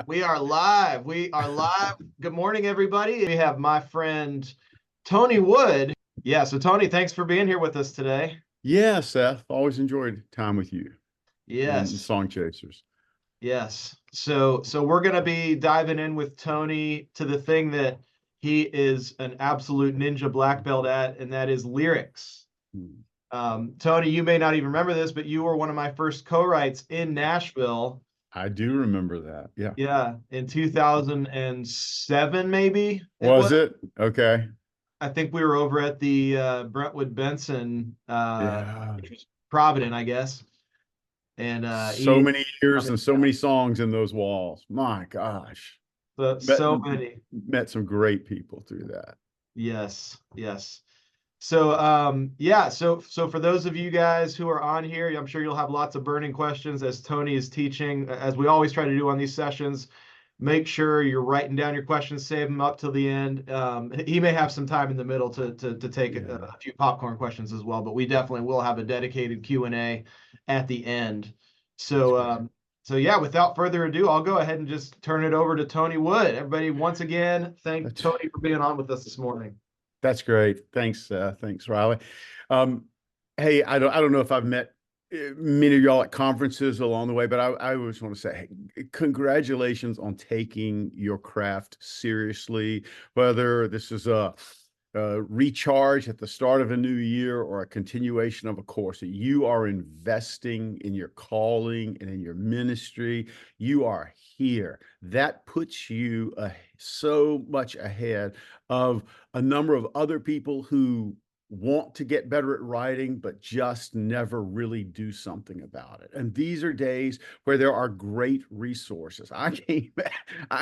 We are live. We are live. Good morning, everybody. We have my friend Tony Wood. Yeah, so Tony, thanks for being here with us today. Yeah, Seth, always enjoyed time with you and Yes, Song Chasers. yes. So we're gonna be diving in with Tony to the thing that he is an absolute ninja black belt at, and that is lyrics. Hmm. Tony, you may not even remember this, but you were one of my first co-writes in Nashville. I do remember that. Yeah. Yeah, in 2007, maybe it Was was. it? Okay. I think we were over at the Brentwood Benson, Yeah. which was Provident, I guess. And So he, many I years mean, and so many songs in those walls. My gosh. Met so many. met some great people through that. Yes, yes. So yeah, so for those of you guys who are on here, I'm sure you'll have lots of burning questions as Tony is teaching, as we always try to do on these sessions. Make sure you're writing down your questions, save them up till the end. He may have some time in the middle to take Yeah. a few popcorn questions as well, but we definitely will have a dedicated Q&A at the end. That's So great. so yeah, without further ado, I'll go ahead and just turn it over to Tony Wood. Everybody, once again, thank That's Tony for being on with us this morning. that's great. Thanks, Riley. Um, hey, I don't know if I've met many of y'all at conferences along the way, but I always want to say, hey, congratulations on taking your craft seriously. Whether this is a recharge at the start of a new year or a continuation of a course, that you are investing in your calling and in your ministry. You are here. That puts you so much ahead of a number of other people who want to get better at writing, but just never really do something about it. And these are days where there are great resources. I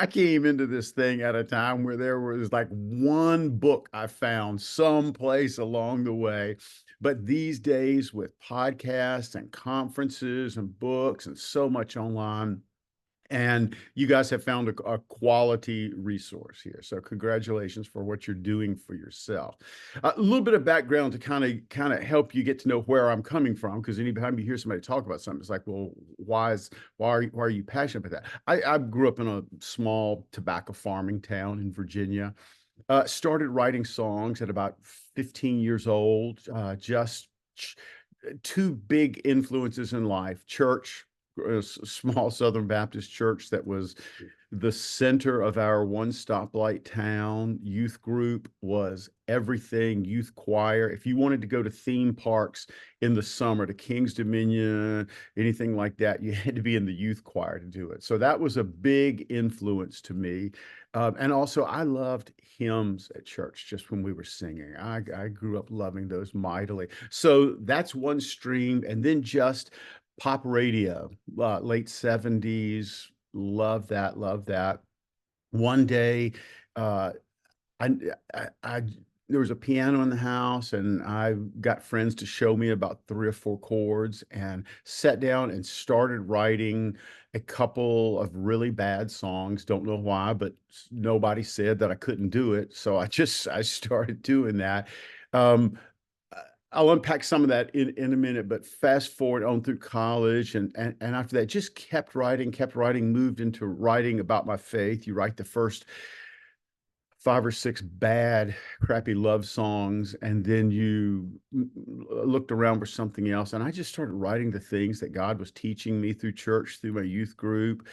came into this thing at a time where there was like one book I found someplace along the way. But these days, with podcasts and conferences and books and so much online, and you guys have found a quality resource here. So congratulations for what you're doing for yourself. A little bit of background to kind of help you get to know where I'm coming from, because anytime you hear somebody talk about something, it's like, well, why are you passionate about that? I grew up in a small tobacco farming town in Virginia. Started writing songs at about 15 years old. Just two big influences in life: church, a small Southern Baptist church that was the center of our one stoplight town. Youth group was everything. Youth choir. If you wanted to go to theme parks in the summer, to King's Dominion, anything like that, you had to be in the youth choir to do it. So that was a big influence to me. And also, I loved hymns at church just when we were singing. I grew up loving those mightily. So that's one stream. And then just pop radio, late 70s. Love that, love that. One day, uh, I, I there was a piano in the house, and I got friends to show me about three or four chords, and sat down and started writing a couple of really bad songs. Don't know why, but nobody said that I couldn't do it, so I started doing that. Um, I'll unpack some of that in a minute, but fast forward on through college, and after that, just kept writing, moved into writing about my faith. You write the first five or six bad, crappy love songs, and then you looked around for something else. And I just started writing the things that God was teaching me through church, through my youth group.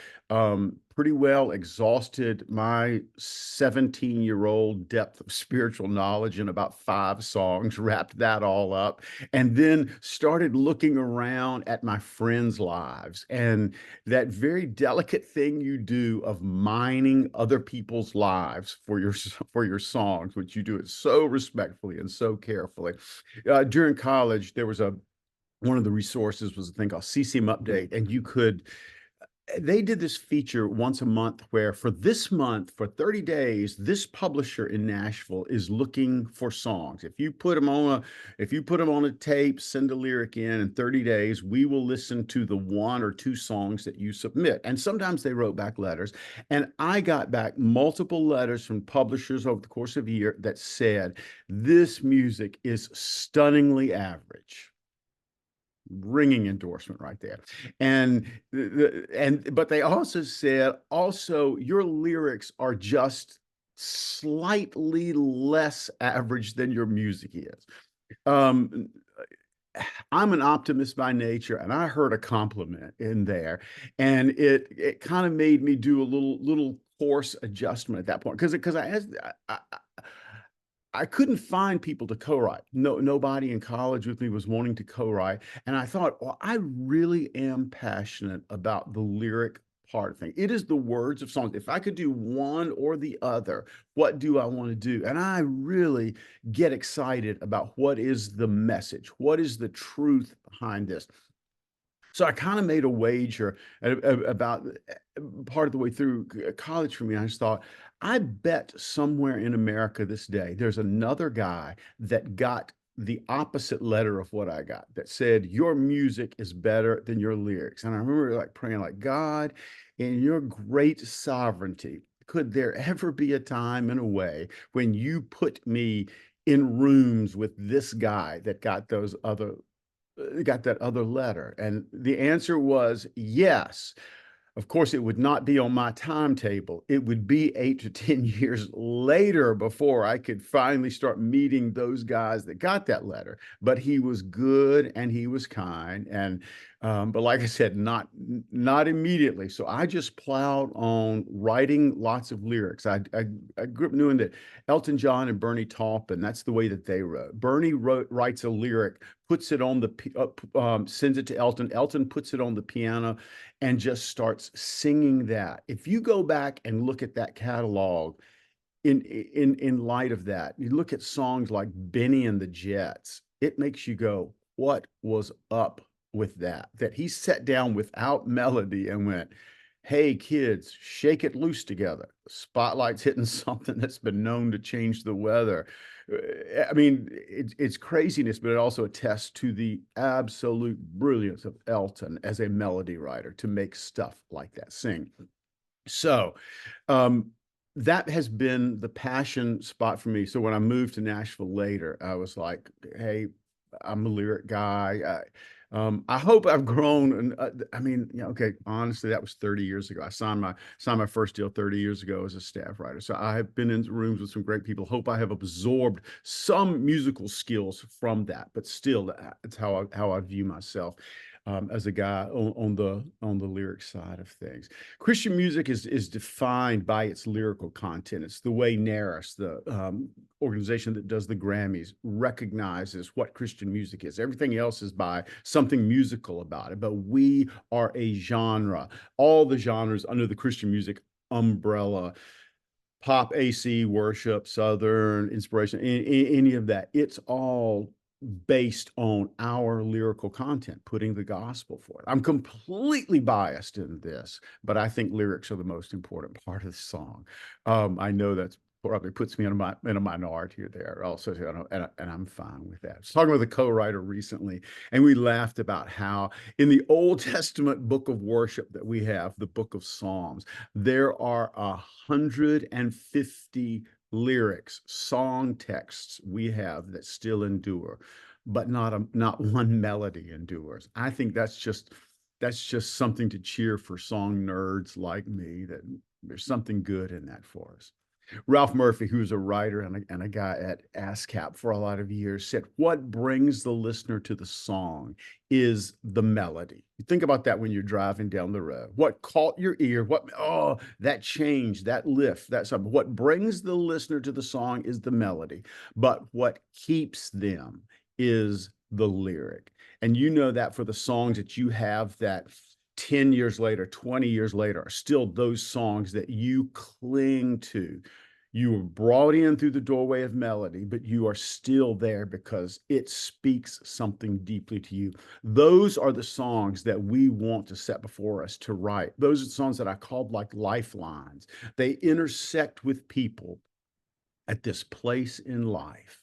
Pretty well exhausted my 17-year-old depth of spiritual knowledge in about five songs, wrapped that all up, and then started looking around at my friends' lives, and that very delicate thing you do of mining other people's lives for your songs, which you do it so respectfully and so carefully. During college, there was a one of the resources was a thing called CCM Update, and you could they did this feature once a month where, for this month, for 30 days, this publisher in Nashville is looking for songs. If you put them on a tape, send a lyric in 30 days, we will listen to the one or two songs that you submit. And sometimes they wrote back letters. And I got back multiple letters from publishers over the course of a year that said, this music is stunningly average. ringing endorsement right there. But they also said, also, your lyrics are just slightly less average than your music is. Um, I'm an optimist by nature, and I heard a compliment in there, and it kind of made me do a little course adjustment at that point because I couldn't find people to co-write. Nobody in college with me was wanting to co-write, and I thought, well, I really am passionate about the lyric part of thing. It is the words of songs. If I could do one or the other, what do I want to do? And I really get excited about what is the message, what is the truth behind this. So I kind of made a wager about part of the way through college for me. I just thought, I bet somewhere in America this day, there's another guy that got the opposite letter of what I got, that said, your music is better than your lyrics. And I remember like praying, like, God, in your great sovereignty, could there ever be a time and a way when you put me in rooms with this guy that got that other letter? And the answer was yes. Of course, it would not be on my timetable. It would be 8 to 10 years later before I could finally start meeting those guys that got that letter. But he was good and he was kind. And but like I said, not immediately. So I just plowed on writing lots of lyrics. I grew up knowing that Elton John and Bernie Taupin, that's the way that they wrote. Bernie writes a lyric, puts it on sends it to Elton. Elton puts it on the piano and just starts singing that. If you go back and look at that catalog in light of that, you look at songs like Benny and the Jets, it makes you go, what was up with that? That he sat down without melody and went, hey kids, shake it loose together. The spotlight's hitting something that's been known to change the weather. I mean, it's craziness, but it also attests to the absolute brilliance of Elton as a melody writer to make stuff like that sing. So um, that has been the passion spot for me. So when I moved to Nashville later, I was like, hey, I'm a lyric guy. I hope I've grown. And I mean, okay, honestly, that was 30 years ago. I signed my first deal 30 years ago as a staff writer. So I have been in rooms with some great people. Hope I have absorbed some musical skills from that, but still, that's how I view myself. As a guy on the lyric side of things. Christian music is defined by its lyrical content. It's the way NARAS, the organization that does the Grammys, recognizes what Christian music is. Everything else is by something musical about it, but we are a genre. All the genres under the Christian music umbrella, pop, AC, worship, Southern inspiration, any of that, it's all based on our lyrical content, putting the gospel for it. I'm completely biased in this, but I think lyrics are the most important part of the song. I know that's probably puts me in a minority there also, and I'm fine with that. I was talking with a co-writer recently, and we laughed about how in the Old Testament book of worship that we have, the book of Psalms, there are 150 lyrics, song texts we have that still endure, but not one melody endures. I think that's just something to cheer for song nerds like me, that there's something good in that for us. Ralph Murphy, who's a writer and a guy at ASCAP for a lot of years, said, what brings the listener to the song is the melody. You think about that when you're driving down the road. What caught your ear? That change, that lift, that something. What brings the listener to the song is the melody, but what keeps them is the lyric. And you know that for the songs that you have that 10 years later, 20 years later, are still those songs that you cling to. You were brought in through the doorway of melody, but you are still there because it speaks something deeply to you. Those are the songs that we want to set before us to write. Those are songs that I called like lifelines. They intersect with people at this place in life,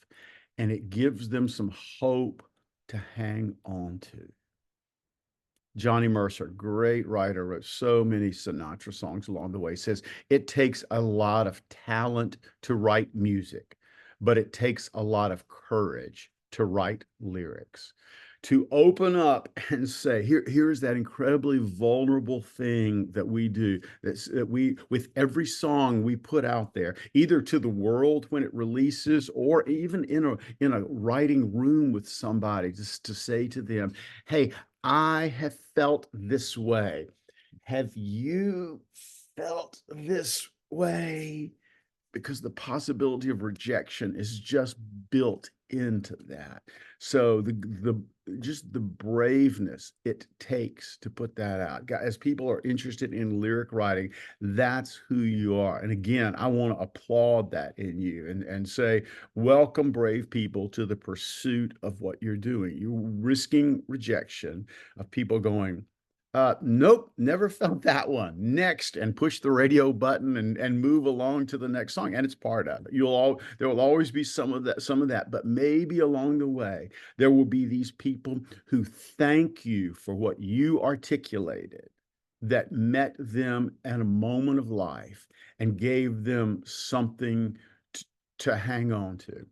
and it gives them some hope to hang on to. Johnny Mercer, great writer, wrote so many Sinatra songs along the way, says it takes a lot of talent to write music, but it takes a lot of courage to write lyrics. to open up and say, here's that incredibly vulnerable thing that we do, that we, with every song we put out there, either to the world when it releases, or even in a writing room with somebody, just to say to them, hey, I have felt this way. Have you felt this way? Because the possibility of rejection is just built into that. So the just the braveness it takes to put that out. As people are interested in lyric writing, that's who you are. And again, I want to applaud that in you and say, welcome, brave people, to the pursuit of what you're doing. You're risking rejection of people going, nope, never felt that one. Next, and push the radio button and move along to the next song. And it's part of it. There will always be some of that, but maybe along the way, there will be these people who thank you for what you articulated that met them at a moment of life and gave them something to hang on to.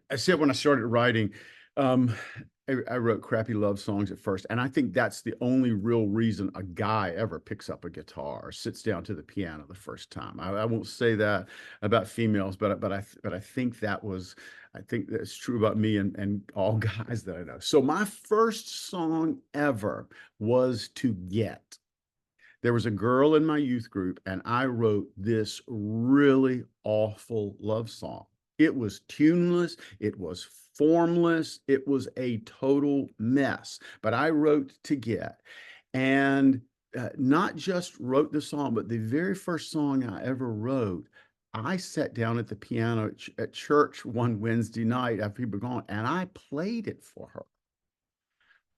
I said when I started writing, um, I wrote crappy love songs at first, and I think that's the only real reason a guy ever picks up a guitar or sits down to the piano the first time. I won't say that about females, but I think I think that's true about me and all guys that I know. So my first song ever was "To Get." There was a girl in my youth group, and I wrote this really awful love song. It was tuneless, it was formless, it was a total mess. But I wrote "To Get," and not just wrote the song, but the very first song I ever wrote, I sat down at the piano at church one Wednesday night after people were gone, and I played it for her.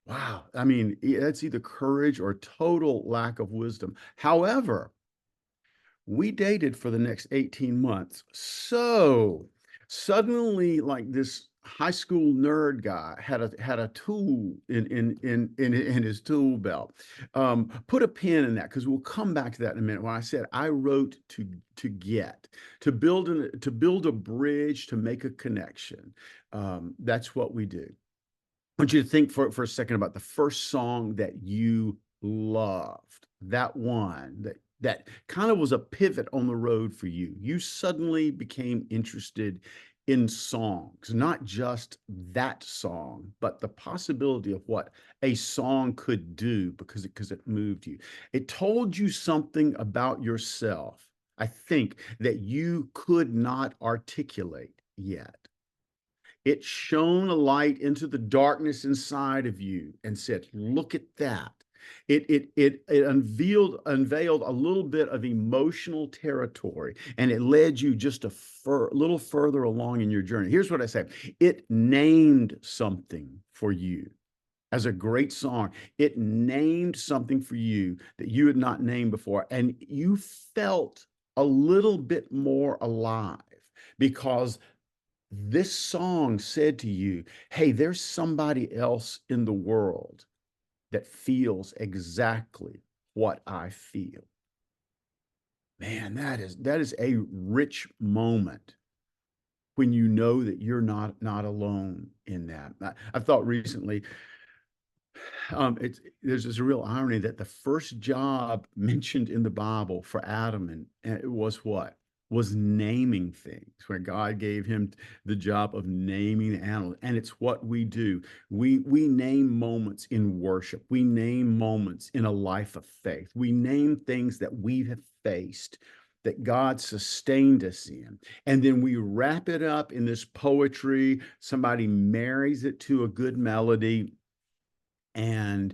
Wow. I mean, that's either courage or total lack of wisdom. However, we dated for the next 18 months. So suddenly, like, this high school nerd guy had a tool in his tool belt. Put a pin in that, because we'll come back to that in a minute. When I said I wrote to get, to build a bridge, to make a connection. That's what we do. I want you to think for a second about the first song that you loved, that one that kind of was a pivot on the road for you. You suddenly became interested in songs, not just that song, but the possibility of what a song could do because it moved you. It told you something about yourself, I think, that you could not articulate yet. It shone a light into the darkness inside of you and said, look at that. It unveiled a little bit of emotional territory, and it led you just a little further along in your journey. Here's what I say. It named something for you. As a great song, it named something for you that you had not named before, and you felt a little bit more alive because this song said to you, hey, there's somebody else in the world that feels exactly what I feel. Man, that is a rich moment when you know that you're not alone in that. I've thought recently, there's this real irony that the first job mentioned in the Bible for Adam and it was what? Was naming things, where God gave him the job of naming the animals. And it's what we do. We name moments in worship. We name moments in a life of faith. We name things that we have faced, that God sustained us in. And then we wrap it up in this poetry. Somebody marries it to a good melody, and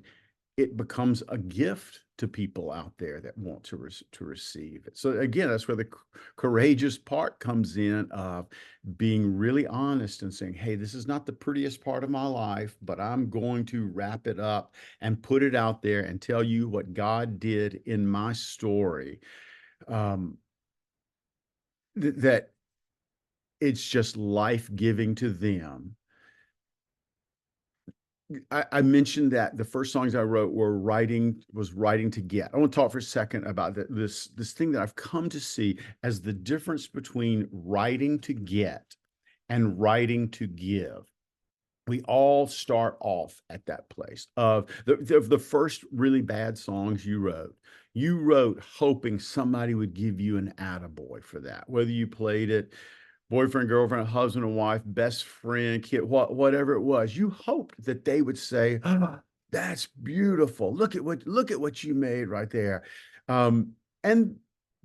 it becomes a gift to people out there that want to receive it. So again, that's where the courageous part comes in, of being really honest and saying, hey, this is not the prettiest part of my life, but I'm going to wrap it up and put it out there and tell you what God did in my story. That it's just life-giving to them. I mentioned that the first songs I wrote was writing to get. I want to talk for a second about this thing that I've come to see as the difference between writing to get and writing to give. we all start off at that place of the first really bad songs you wrote. You wrote hoping somebody would give you an attaboy for that, whether you played it boyfriend, girlfriend, husband and wife, best friend, kid, whatever it was. You hoped that they would say, "Oh, that's beautiful. Look at what you made right there." And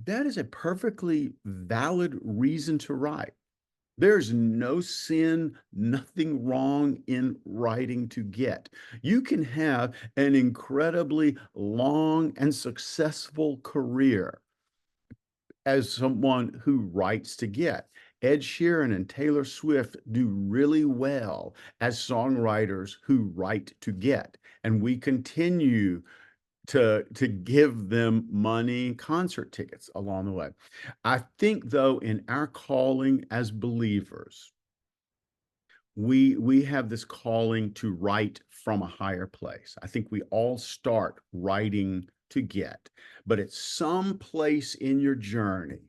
that is a perfectly valid reason to write. There's no sin, nothing wrong in writing to get. You can have an incredibly long and successful career as someone who writes to get. Ed Sheeran and Taylor Swift do really well as songwriters who write to get. And we continue to give them money, concert tickets along the way. I think, though, in our calling as believers, we have this calling to write from a higher place. I think we all start writing to get, but at some place in your journey,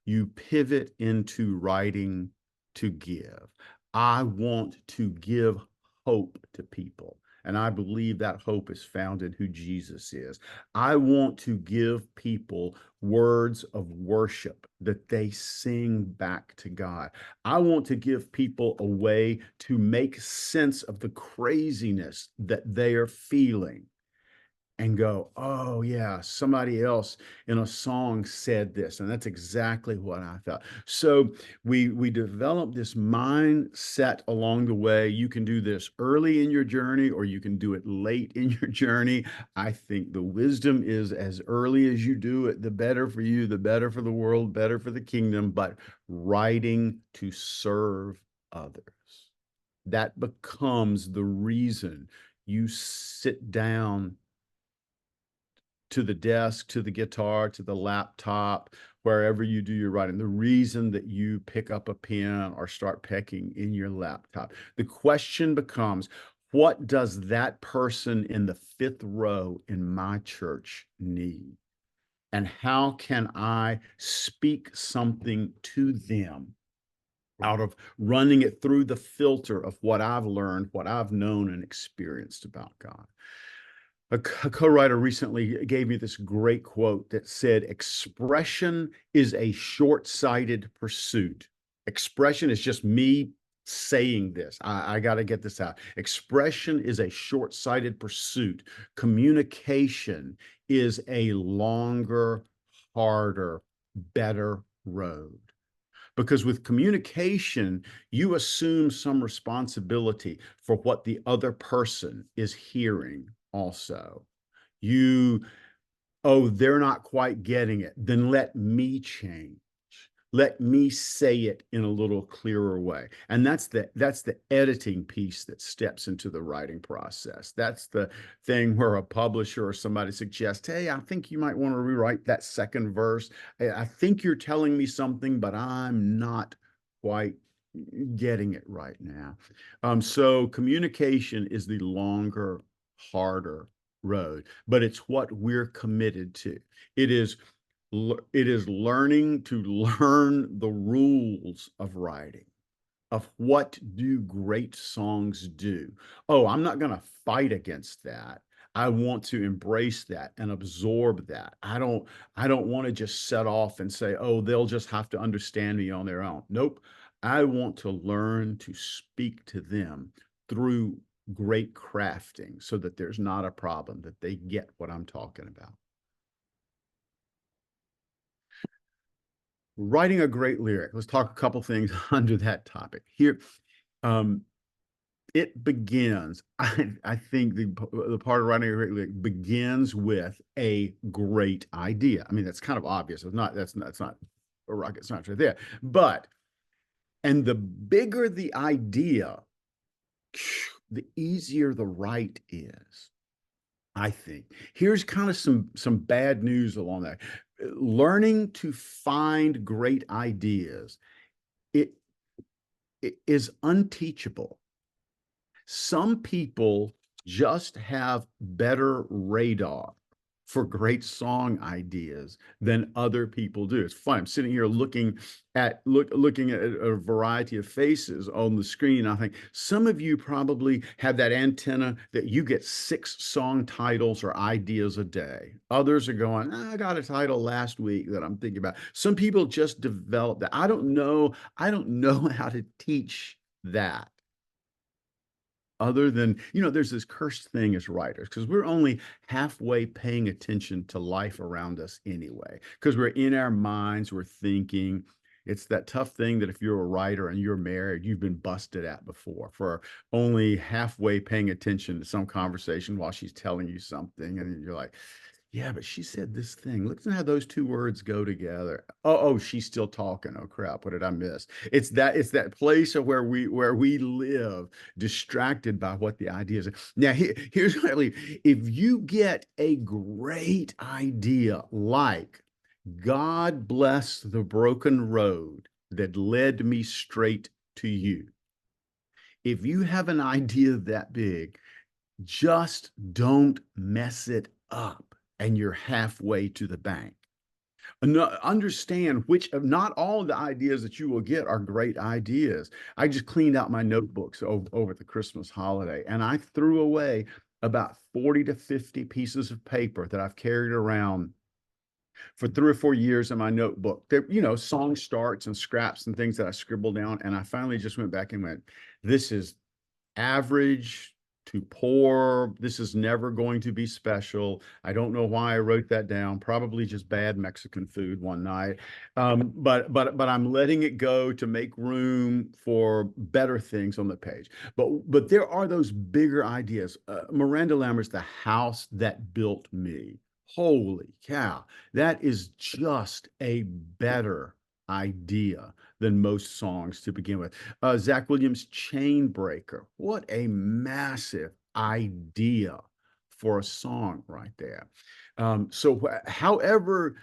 you pivot into writing to give. I want to give hope to people. And I believe that hope is found in who Jesus is. I want to give people words of worship that they sing back to God. I want to give people a way to make sense of the craziness that they are feeling and go, oh yeah, somebody else in a song said this, and that's exactly what I felt. So we develop this mindset along the way. You can do this early in your journey, or you can do it late in your journey. I think the wisdom is as early as you do it, the better for you, the better for the world, better for the kingdom. But writing to serve others, that becomes the reason you sit down to the desk, to the guitar, to the laptop, wherever you do your writing, the reason that you pick up a pen or start pecking in your laptop. The question becomes, what does that person in the fifth row in my church need? And how can I speak something to them out of running it through the filter of what I've learned, what I've known and experienced about God? A co-writer recently gave me this great quote that said, expression is a short-sighted pursuit. Expression is just me saying this. I got to get this out. Expression is a short-sighted pursuit. Communication is a longer, harder, better road. Because with communication, you assume some responsibility for what the other person is hearing also. You, oh, they're not quite getting it. Then let me change. Let me say it in a little clearer way. And that's the editing piece that steps into the writing process. That's the thing where a publisher or somebody suggests, hey, I think you might want to rewrite that second verse. I think you're telling me something, but I'm not quite getting it right now. So communication is the longer, harder road, but it's what we're committed to. It is learning to learn the rules of writing, of what do great songs do. Oh, I'm not going to fight against that. I want to embrace that and absorb that. I don't want to just set off and say, oh, they'll just have to understand me on their own. Nope. I want to learn to speak to them through great crafting so that there's not a problem, that they get what I'm talking about. Writing a great lyric. Let's talk a couple things under that topic. Here, it begins, I think the part of writing a great lyric begins with a great idea. I mean, that's kind of obvious. That's not a rocket science right there. But, and the bigger the idea, the easier the write is, I think. Here's kind of some bad news along that. Learning to find great ideas, it is unteachable. Some people just have better radar for great song ideas than other people do. It's fun. I'm sitting here looking at a variety of faces on the screen. I think some of you probably have that antenna that you get 6 song titles or ideas a day. Others are going, I got a title last week that I'm thinking about. Some people just develop that. I don't know. I don't know how to teach that, other than, there's this cursed thing as writers, because we're only halfway paying attention to life around us anyway, because we're in our minds, we're thinking. It's that tough thing that if you're a writer and you're married, you've been busted at before for only halfway paying attention to some conversation while she's telling you something. And you're like, yeah, but she said this thing. Look at how those 2 words go together. Oh, she's still talking. Oh crap, what did I miss? It's that place of where we live, distracted by what the ideas are. Now, here's what I believe. If you get a great idea, like God bless the broken road that led me straight to you. If you have an idea that big, just don't mess it up and you're halfway to the bank. Understand not all of the ideas that you will get are great ideas. I just cleaned out my notebooks over the Christmas holiday, and I threw away about 40 to 50 pieces of paper that I've carried around for 3 or 4 years in my notebook. They're, song starts and scraps and things that I scribbled down. And I finally just went back and went, this is average to poor. This is never going to be special. I don't know why I wrote that down. Probably just bad Mexican food one night. But I'm letting it go to make room for better things on the page. But there are those bigger ideas. Miranda Lambert's The House That Built Me. Holy cow, that is just a better idea than most songs to begin with. Zach Williams' Chain Breaker. What a massive idea for a song right there. However,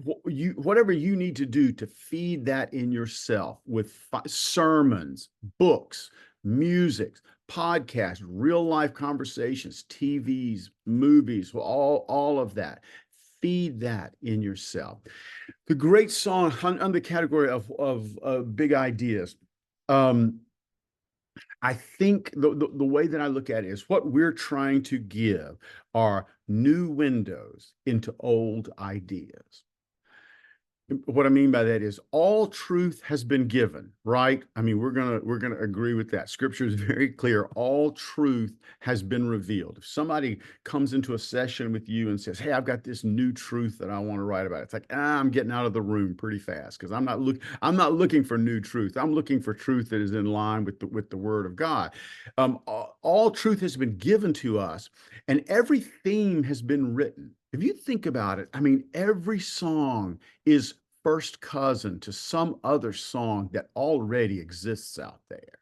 whatever you need to do to feed that in yourself with sermons, books, music, podcasts, real life conversations, TVs, movies, all of that. Feed that in yourself. The great song on the category of big ideas. I think the way that I look at it is what we're trying to give are new windows into old ideas. What I mean by that is all truth has been given, right? I mean, we're gonna agree with that. Scripture is very clear. All truth has been revealed. If somebody comes into a session with you and says, "Hey, I've got this new truth that I want to write about," it's like, I'm getting out of the room pretty fast, because I'm not looking for new truth. I'm looking for truth that is in line with the Word of God. All truth has been given to us, and every theme has been written. If you think about it, I mean, every song is first cousin to some other song that already exists out there.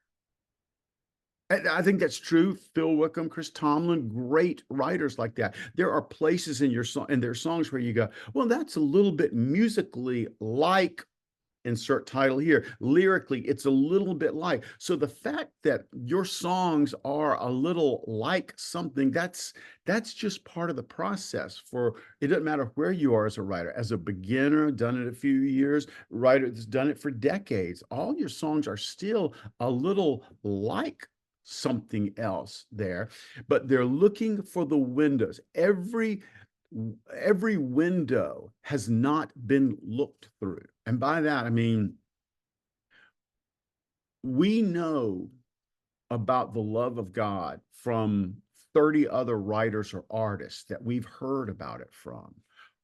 And I think that's true. Phil Wickham, Chris Tomlin, great writers like that. There are places in their songs where you go, well, that's a little bit musically like insert title here. Lyrically, it's a little bit like. So the fact that your songs are a little like something, that's just part of the process. It doesn't matter where you are as a writer, as a beginner, done it a few years, writer that's done it for decades. All your songs are still a little like something else there, but they're looking for the windows. Every window has not been looked through. And by that, I mean, we know about the love of God from 30 other writers or artists that we've heard about it from.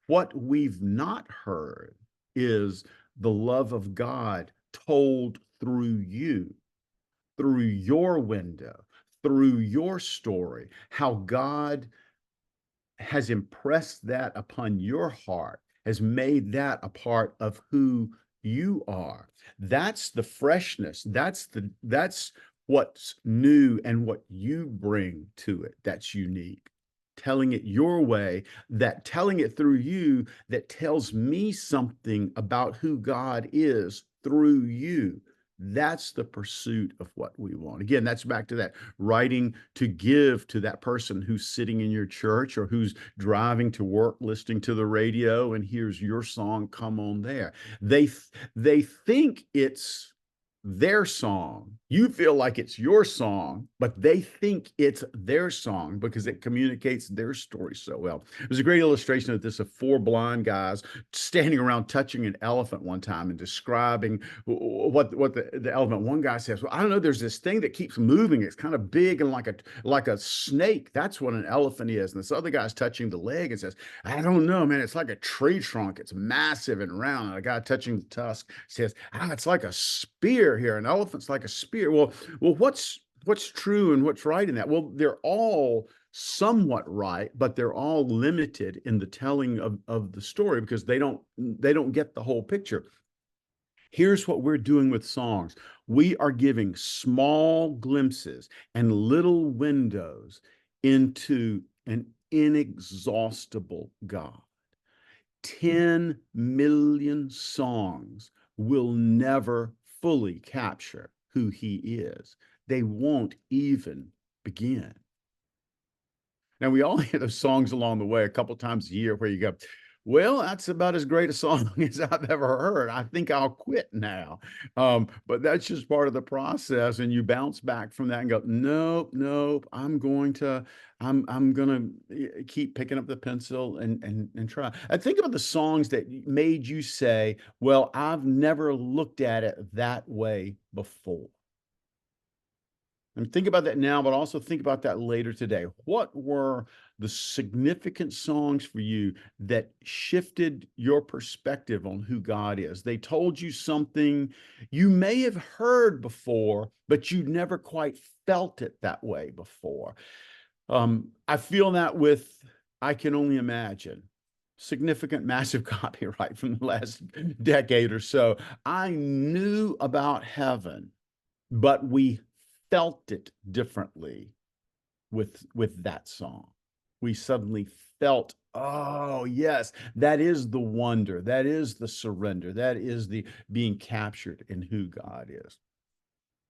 What we've not heard is the love of God told through you, through your window, through your story, how God has impressed that upon your heart, has made that a part of who you are. That's the freshness. That's what's new and what you bring to it that's unique. Telling it your way, telling it through you, that tells me something about who God is through you. That's the pursuit of what we want. Again, that's back to that writing to give to that person who's sitting in your church or who's driving to work, listening to the radio, and hears your song come on there. They think it's their song. You feel like it's your song, but they think it's their song because it communicates their story so well. There's a great illustration of this of four blind guys standing around touching an elephant one time and describing what the elephant. One guy says, well, I don't know, there's this thing that keeps moving. It's kind of big and like a snake. That's what an elephant is. And this other guy's touching the leg and says, I don't know, man. It's like a tree trunk. It's massive and round. And a guy touching the tusk says, it's like a spear here. An elephant's like a spear. Well, what's true and what's right in that? Well, they're all somewhat right, but they're all limited in the telling of the story because they don't get the whole picture. Here's what we're doing with songs. We are giving small glimpses and little windows into an inexhaustible God. 10 million songs will never fully capture who he is. They won't even begin. Now, we all hear those songs along the way a couple times a year where you go, well, that's about as great a song as I've ever heard. I think I'll quit now. But that's just part of the process. And you bounce back from that and go, nope, I'm gonna keep picking up the pencil and try. I think about the songs that made you say, well, I've never looked at it that way before. And think about that now, but also think about that later today. What were the significant songs for you that shifted your perspective on who God is? They told you something you may have heard before, but you never quite felt it that way before. I feel that with I Can Only Imagine. Significant, massive copyright from the last decade or so. I knew about heaven, but we felt it differently with that song. We suddenly felt, oh yes, that is the wonder, that is the surrender, that is the being captured in who God is.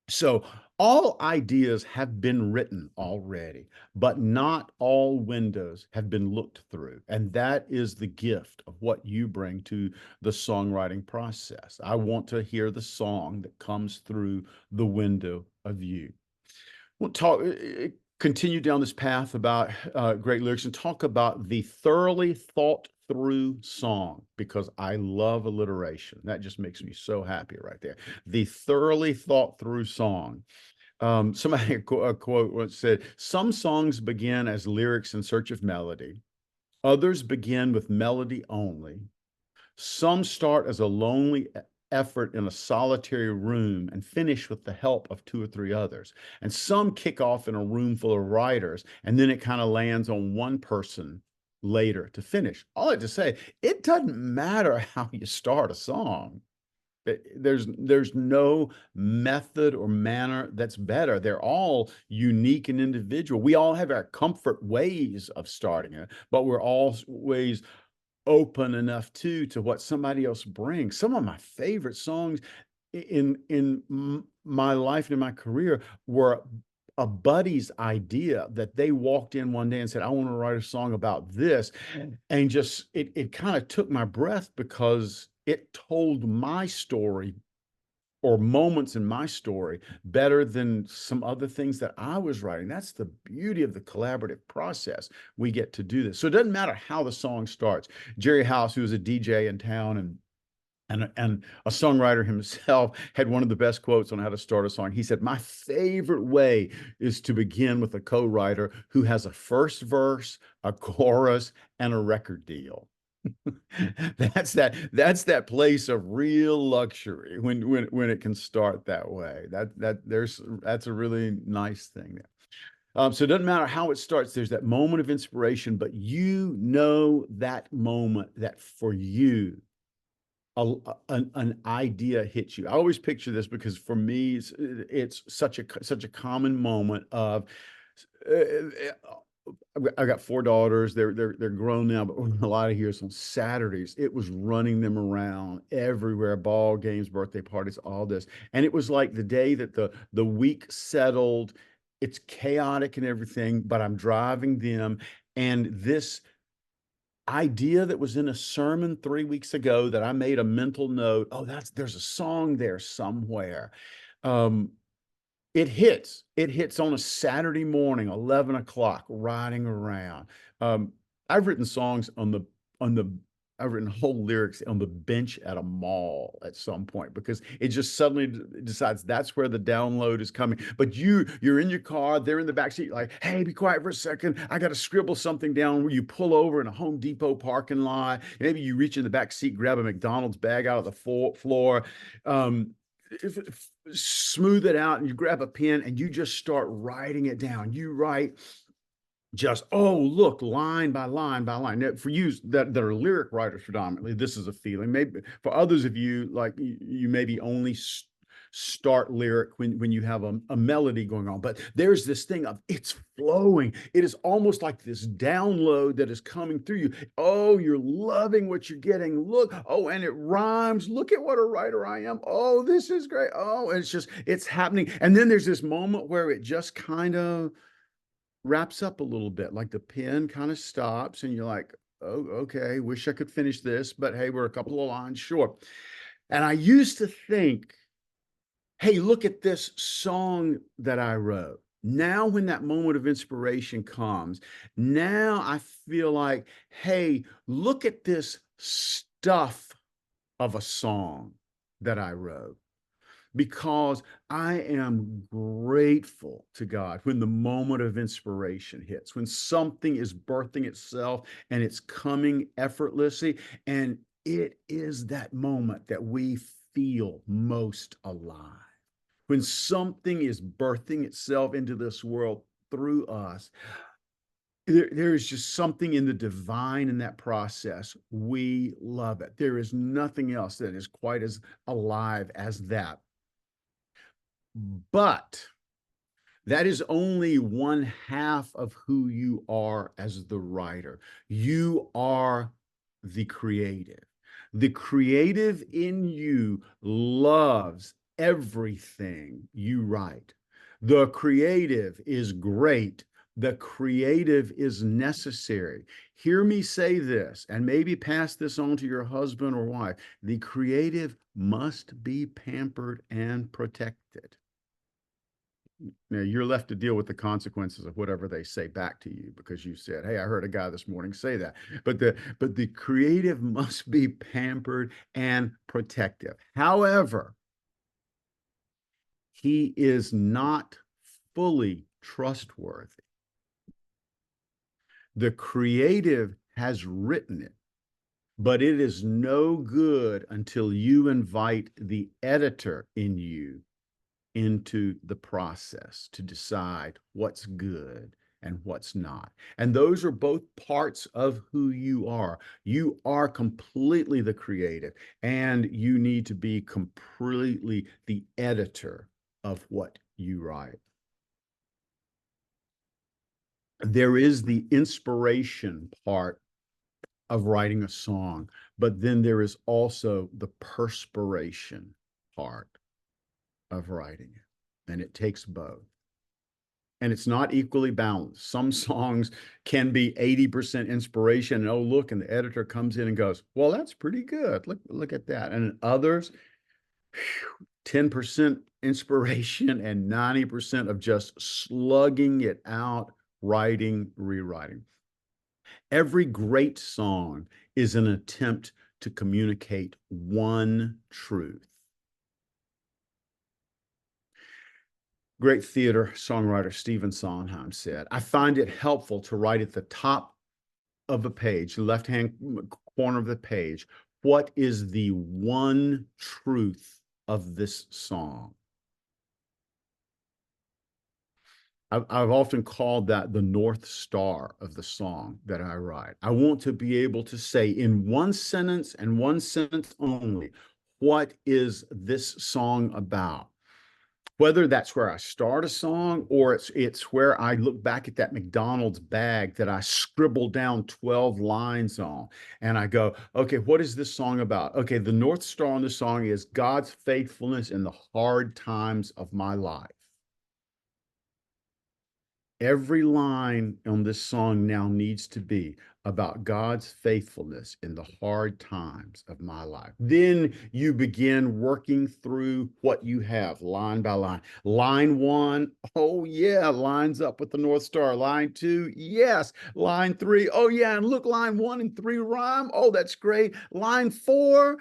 So all ideas have been written already, but not all windows have been looked through. And that is the gift of what you bring to the songwriting process. I want to hear the song that comes through the window of you. We'll continue down this path about great lyrics and talk about the thoroughly thought through song, because I love alliteration. That just makes me so happy right there. The thoroughly thought through song. Somebody a quote once said, some songs begin as lyrics in search of melody. Others begin with melody only. Some start as a lonely effort in a solitary room and finish with the help of two or three others. And some kick off in a room full of writers, and then it kind of lands on one person later to finish. All I have to say, it doesn't matter how you start a song. There's no method or manner that's better. They're all unique and individual. We all have our comfort ways of starting it, but we're always open enough to what somebody else brings. Some of my favorite songs in my life and in my career were a buddy's idea that they walked in one day and said, I want to write a song about this. And just it kind of took my breath because it told my story or moments in my story better than some other things that I was writing. That's the beauty of the collaborative process. We get to do this. So it doesn't matter how the song starts. Jerry House, who was a DJ in town and a songwriter himself, had one of the best quotes on how to start a song. He said, my favorite way is to begin with a co-writer who has a first verse, a chorus, and a record deal. That's that place of real luxury when it can start that way. That's a really nice thing there. So it doesn't matter how it starts. There's that moment of inspiration, but you know that moment that for you an idea hits you. I always picture this because for me it's such a common moment of I got four daughters. They're grown now, but a lot of years on Saturdays, it was running them around everywhere, ball games, birthday parties, all this. And it was like the day that the week settled. It's chaotic and everything, but I'm driving them, and this idea that was in a sermon 3 weeks ago that I made a mental note. Oh, there's a song there somewhere. Um, it hits. It hits on a Saturday morning, 11 o'clock, riding around. Um, I've written songs on the I've written whole lyrics on the bench at a mall at some point because it just suddenly decides that's where the download is coming. But you're in your car, they're in the back seat, like, hey, be quiet for a second. I got to scribble something down. Where you pull over in a Home Depot parking lot. Maybe you reach in the back seat, grab a McDonald's bag out of the floor. Smooth it out, and you grab a pen and you just start writing it down. You write just, oh, look, line by line by line. Now, for you that are lyric writers predominantly, this is a feeling. Maybe for others of you, like you maybe only start lyric when you have a melody going on, but there's this thing of it's flowing. It is almost like this download that is coming through you. Oh, you're loving what you're getting. Look, oh, and it rhymes. Look at what a writer I am. Oh, this is great. Oh, and it's happening. And then there's this moment where it just kind of wraps up a little bit, like the pen kind of stops and you're like, oh, okay, wish I could finish this, but hey, we're a couple of lines short. And I used to think, hey, look at this song that I wrote. Now, when that moment of inspiration comes, now I feel like, hey, look at this stuff of a song that I wrote, because I am grateful to God when the moment of inspiration hits, when something is birthing itself and it's coming effortlessly. And it is that moment that we feel most alive. When something is birthing itself into this world through us, there is just something in the divine in that process. We love it. There is nothing else that is quite as alive as that. But that is only one half of who you are as the writer. You are the creative. The creative in you loves everything you write. The creative is great. The creative is necessary. Hear me say this, and maybe pass this on to your husband or wife. The creative must be pampered and protected. Now you're left to deal with the consequences of whatever they say back to you, because you said, hey, I heard a guy this morning say that. But the creative must be pampered and protective. However, he is not fully trustworthy. The creative has written it, but it is no good until you invite the editor in you into the process to decide what's good and what's not. And those are both parts of who you are. You are completely the creative, and you need to be completely the editor of what you write. There is the inspiration part of writing a song, but then there is also the perspiration part of writing it, and it takes both. And it's not equally balanced. Some songs can be 80% inspiration, and oh, look, and the editor comes in and goes, well, that's pretty good. Look at that. And others, 10% inspiration and 90% of just slugging it out, writing, rewriting. Every great song is an attempt to communicate one truth. Great theater songwriter Stephen Sondheim said, I find it helpful to write at the top of a page, the left-hand corner of the page, what is the one truth of this song? I've often called that the North Star of the song that I write. I want to be able to say in one sentence and one sentence only, what is this song about? whether that's where I start a song or it's where I look back at that McDonald's bag that I scribbled down 12 lines on and I go, okay, what is this song about? Okay, the North Star on the song is God's faithfulness in the hard times of my life. Every line on this song now needs to be about God's faithfulness in the hard times of my life. Then you begin working through what you have line by line. Line one, oh yeah, lines up with the North Star. Line two, yes. Line three, oh yeah, and look, line one and three rhyme. Oh, that's great. Line four,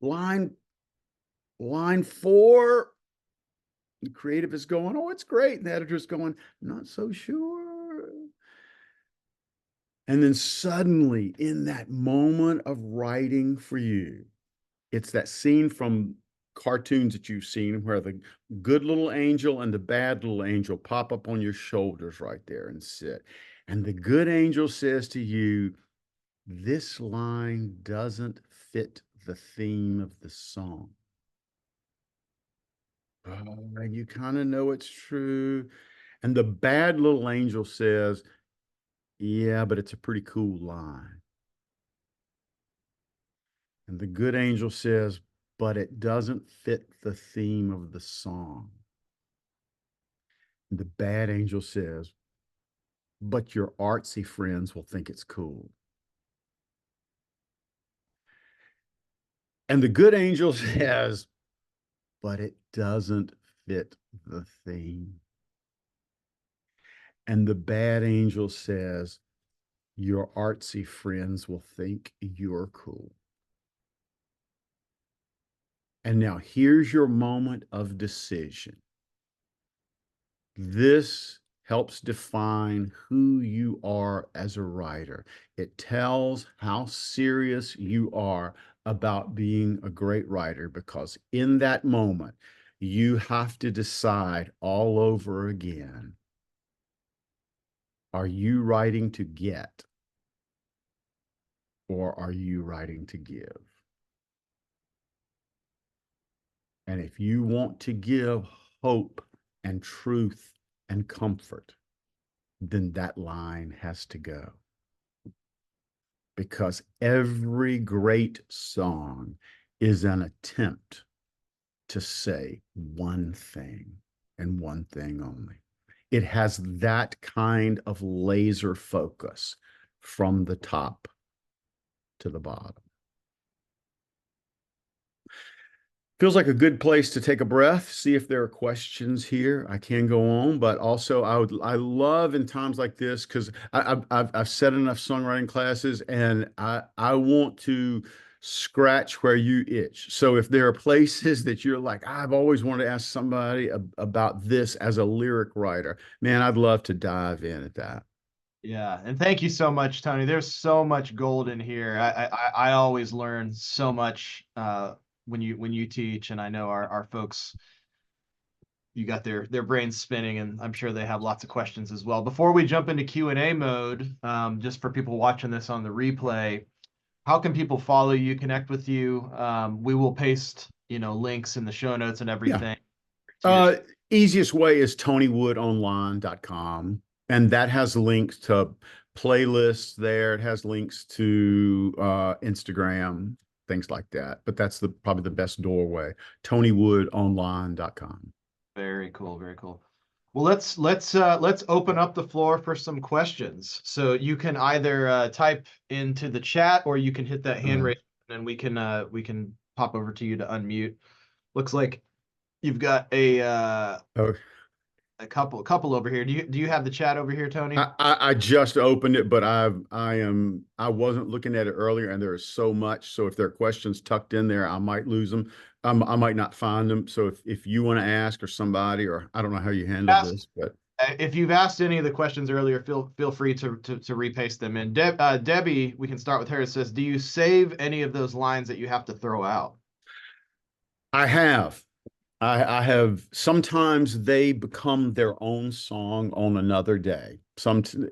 line line four, the creative is going, oh, it's great. And the editor's going, not so sure. And then suddenly, in that moment of writing for you, it's that scene from cartoons that you've seen where the good little angel and the bad little angel pop up on your shoulders right there and sit. And the good angel says to you, this line doesn't fit the theme of the song. Oh, and you kind of know it's true. And the bad little angel says, yeah, but it's a pretty cool line. And the good angel says, but it doesn't fit the theme of the song. And the bad angel says, but your artsy friends will think it's cool. And the good angel says, but it doesn't fit the theme. And the bad angel says, your artsy friends will think you're cool. And now here's your moment of decision. This helps define who you are as a writer. It tells how serious you are about being a great writer, because in that moment, you have to decide all over again, are you writing to get or are you writing to give? And if you want to give hope and truth and comfort, then that line has to go. Because every great song is an attempt to say one thing and one thing only. It has that kind of laser focus from the top to the bottom. Feels like a good place to take a breath, see if there are questions here. I can go on, but also I love in times like this, because I've set enough songwriting classes, and I want to scratch where you itch. So if there are places that you're like, I've always wanted to ask somebody about this as a lyric writer, man, I'd love to dive in at that. Yeah, and thank you so much, Tony. There's so much gold in here. I always learn so much when you teach, and I know our folks, you got their brains spinning, and I'm sure they have lots of questions as well. Before we jump into Q&A mode, just for people watching this on the replay, how can people follow you, connect with you? We will paste, links in the show notes and Yeah. everything to your. Easiest way is tonywoodonline.com, and that has links to playlists there. It has links to Instagram, things like that. But that's probably the best doorway, tonywoodonline.com. Very cool, very cool. Well, let's open up the floor for some questions. So you can either type into the chat, or you can hit that hand raise, and we can pop over to you to unmute. Looks like you've got Oh, a couple over here. Do you have the chat over here, Tony? I just opened it, but I wasn't looking at it earlier, and there is so much. So if there are questions tucked in there, I might lose them. I might not find them. So if you want to ask, or somebody, or I don't know how you handle this, but If you've asked any of the questions earlier, feel free to repaste them in. Debbie, we can start with her. It says, do you save any of those lines that you have to throw out? I have. I have sometimes they become their own song on another day.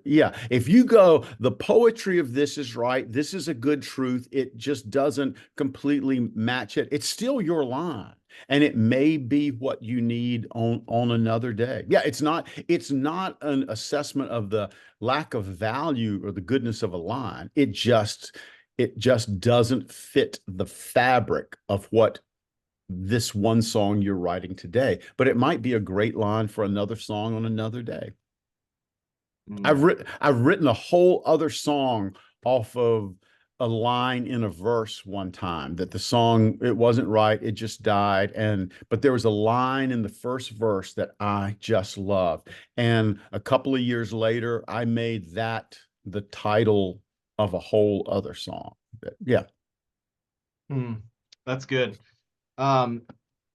Yeah, if you go, the poetry of this is right, this is a good truth, it just doesn't completely match it. It's still your line, and it may be what you need on another day. Yeah, it's not an assessment of the lack of value or the goodness of a line. It just doesn't fit the fabric of what this one song you're writing today, but it might be a great line for another song on another day. Mm. I've written a whole other song off of a line in a verse one time that the song it wasn't right, it just died, and but there was a line in the first verse that I just loved. And a couple of years later, I made that the title of a whole other song. Yeah. Mm. That's good. Um,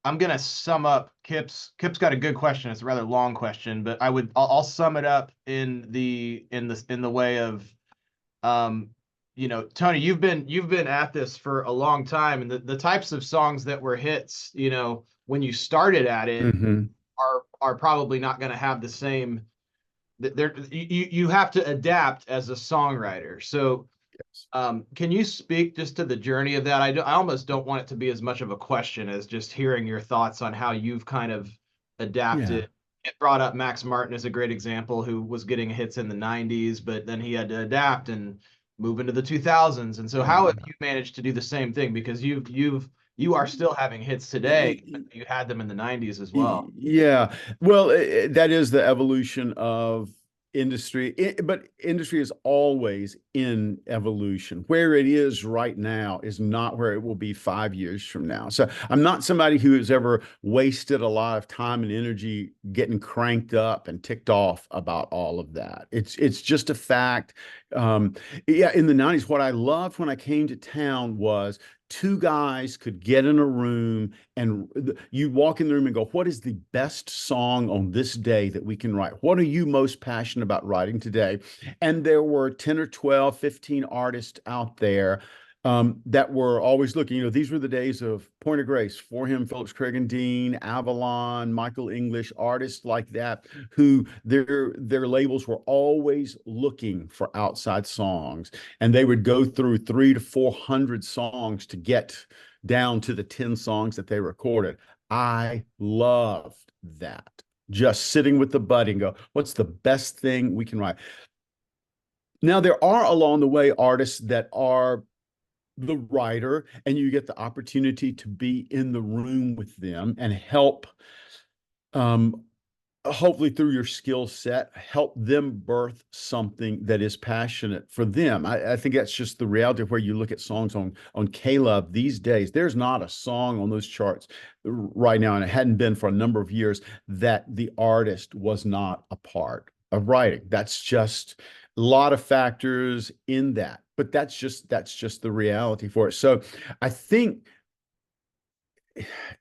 I'm gonna sum up Kip's got a good question. It's a rather long question, but I'll sum it up in the way of um, Tony, you've been at this for a long time, and the types of songs that were hits, when you started at it Hmm. are probably not going to have the same. You have to adapt as a songwriter. So Yes. can you speak just to the journey of that? I almost don't want it to be as much of a question as just hearing your thoughts on how you've kind of Yeah. adapted. It brought up Max Martin as a great example, who was getting hits in the 90s, but then he had to adapt and move into the 2000s. And so how have Yeah. you managed to do the same thing? Because you are still having hits today, but you had them in the 90s as well. Yeah, well, that is the evolution of industry, but industry is always in evolution. Where it is right now is not where it will be 5 years from now. So I'm not somebody who has ever wasted a lot of time and energy getting cranked up and ticked off about all of that. It's just a fact. Um, yeah, in the 90s, what I loved when I came to town was two guys could get in a room and you walk in the room and go, what is the best song on this day that we can write? What are you most passionate about writing today? And there were 10 or 12, 15 artists out there that were always looking. These were the days of Point of Grace, For Him, Phillips Craig and Dean, Avalon, Michael English, artists like that, who their labels were always looking for outside songs, and they would go through 300 to 400 songs to get down to the 10 songs that they recorded. I loved that. Just sitting with the buddy and go, what's the best thing we can write? Now, there are along the way artists that are the writer, and you get the opportunity to be in the room with them and help, um, hopefully through your skill set, help them birth something that is passionate for them. I think that's just the reality of where you look at songs on K-Love these days. There's not a song on those charts right now, and it hadn't been for a number of years, that the artist was not a part of writing. That's just a lot of factors in that, but that's just the reality for it. So I think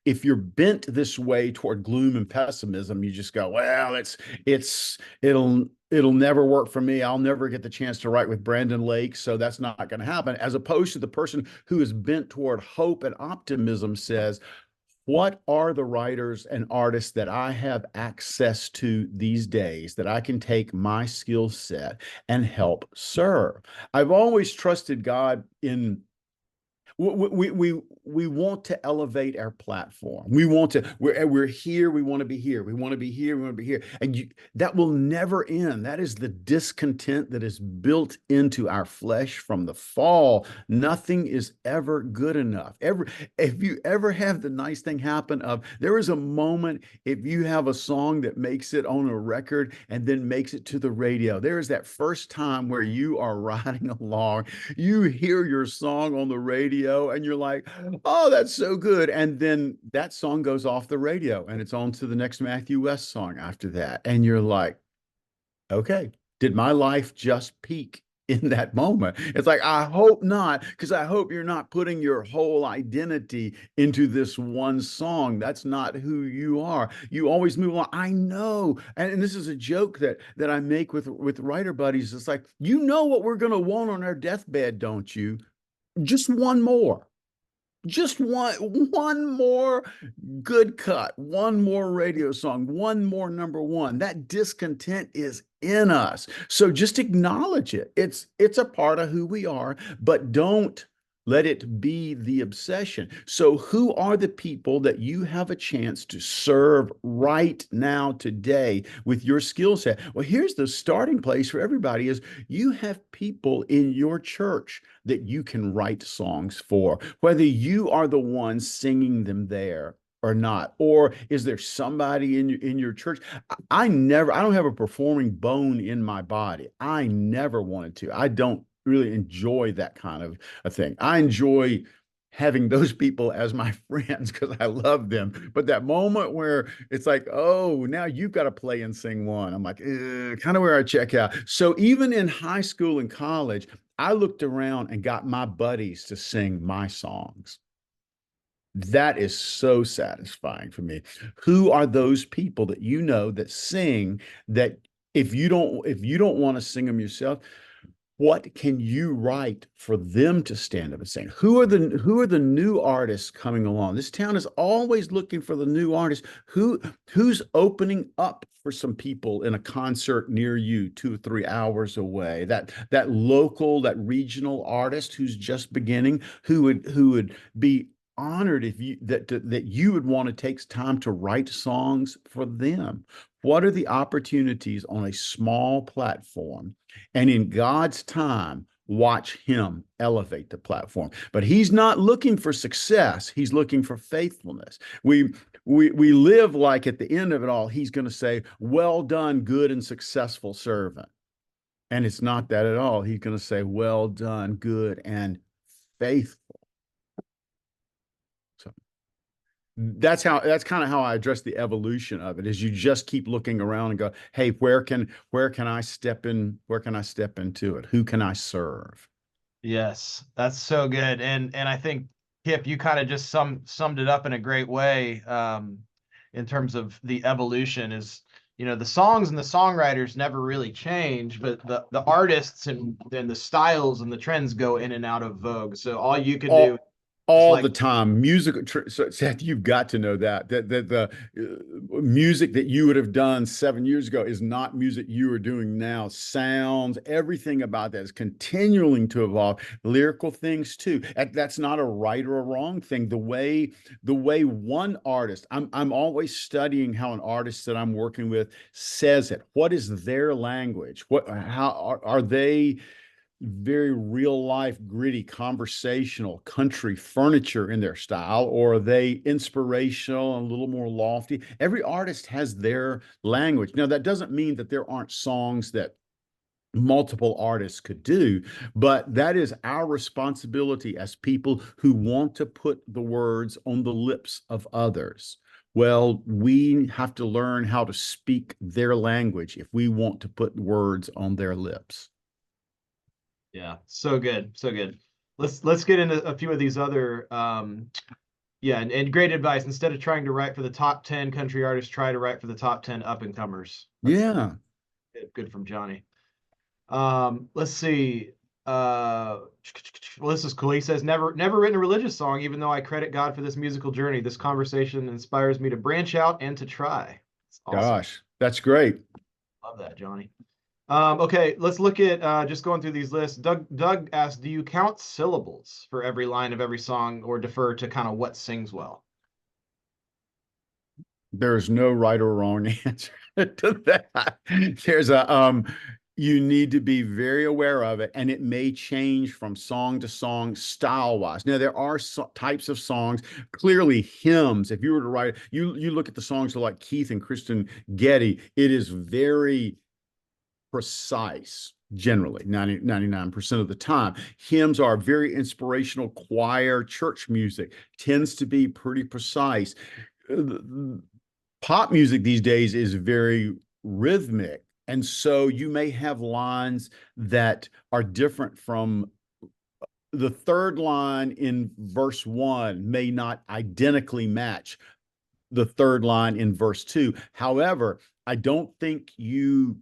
if you're bent this way toward gloom and pessimism, you just go, well, it'll never work for me. I'll never get the chance to write with Brandon Lake, so that's not going to happen. As opposed to the person who is bent toward hope and optimism says, what are the writers and artists that I have access to these days that I can take my skill set and help serve? I've always trusted God in we want to elevate our platform. We're here. We want to be here. We want to be here. We want to be here. And that will never end. That is the discontent that is built into our flesh from the fall. Nothing is ever good enough. If you ever have the nice thing happen of there is a moment, if you have a song that makes it on a record and then makes it to the radio, there is that first time where you are riding along, you hear your song on the radio and you're like, oh, that's so good. And then that song goes off the radio and it's on to the next Matthew West song after that. And you're like, okay, did my life just peak in that moment? It's like, I hope not, because I hope you're not putting your whole identity into this one song. That's not who you are. You always move along. I know. And this is a joke that I make with writer buddies. It's like, what we're going to want on our deathbed, don't you? Just one more. just one more good cut, one more radio song, one more number one. That discontent is in us. So just acknowledge it. It's a part of who we are, but don't let it be the obsession. So who are the people that you have a chance to serve right now today with your skill set? Well, here's the starting place for everybody is you have people in your church that you can write songs for, whether you are the one singing them there or not, or is there somebody in your church? I don't have a performing bone in my body. I never wanted to. I don't really enjoy that kind of a thing. I enjoy having those people as my friends because I love them. But that moment where it's like, oh, now you've got to play and sing one, I'm like, kind of where I check out. So even in high school and college, I looked around and got my buddies to sing my songs. That is so satisfying for me. Who are those people that you know that sing that if you don't want to sing them yourself, what can you write for them to stand up and sing? Who are the new artists coming along? This town is always looking for the new artists. Who's opening up for some people in a concert near you, 2 or 3 hours away? That local, that regional artist who's just beginning, who would be honored if that you would want to take time to write songs for them. What are the opportunities on a small platform? And in God's time, watch him elevate the platform. But he's not looking for success. He's looking for faithfulness. We live like at the end of it all, he's going to say, well done, good and successful servant. And it's not that at all. He's going to say, well done, good and faithful. So that's kind of how I address the evolution of it is you just keep looking around and go, hey, where can I step in? Where can I step into it? Who can I serve? Yes, that's so good. And I think Kip, you kind of just summed it up in a great way, in terms of the evolution is, the songs and the songwriters never really change, but the artists and the styles and the trends go in and out of vogue. So all you can do All is all like, the time. So Seth, you've got to know that the music that you would have done 7 years ago is not music you are doing now. Sounds, everything about that is continuing to evolve. Lyrical things too. That's not a right or a wrong thing. The way one artist, I'm always studying how an artist that I'm working with says it. What is their language? How are they very real life, gritty, conversational, country furniture in their style, or are they inspirational and a little more lofty? Every artist has their language. Now, that doesn't mean that there aren't songs that multiple artists could do, but that is our responsibility as people who want to put the words on the lips of others. Well, we have to learn how to speak their language if we want to put words on their lips. yeah, so good, so good. Let's get into a few of these other, yeah, and great advice. Instead of trying to write for the top 10 country artists, try to write for the top 10 up and comers. That's Yeah. good from Johnny. Let's see. Well, this is cool. He says, never written a religious song, even though I credit God for this musical journey. This conversation inspires me to branch out and to try. It's awesome. Gosh, that's great. Love that, Johnny. Okay, let's look at just going through these lists. Doug asked, do you count syllables for every line of every song or defer to kind of what sings well? There's no right or wrong answer to that. There's a you need to be very aware of it, and it may change from song to song style wise. Now there are types of songs, clearly hymns. If you were to write, you look at the songs of like Keith and Kristen Getty, it is very precise generally 99% of the time. Hymns are very inspirational. Choir church music tends to be pretty precise. Pop music these days is very rhythmic. And so you may have lines that are different from the third line in verse one may not identically match the third line in verse two. However, I don't think you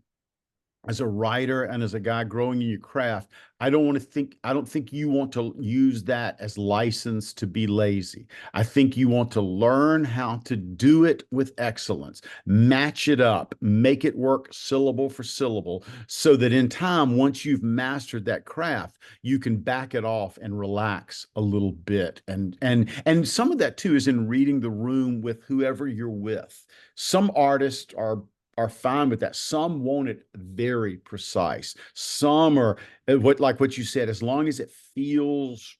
as a writer and as a guy growing in your craft, I don't think you want to use that as license to be lazy. I think you want to learn how to do it with excellence, match it up, make it work syllable for syllable, so that in time, once you've mastered that craft, you can back it off and relax a little bit. And some of that too is in reading the room with whoever you're with. Some artists are fine with that. Some want it very precise. Some are what you said, as long as it feels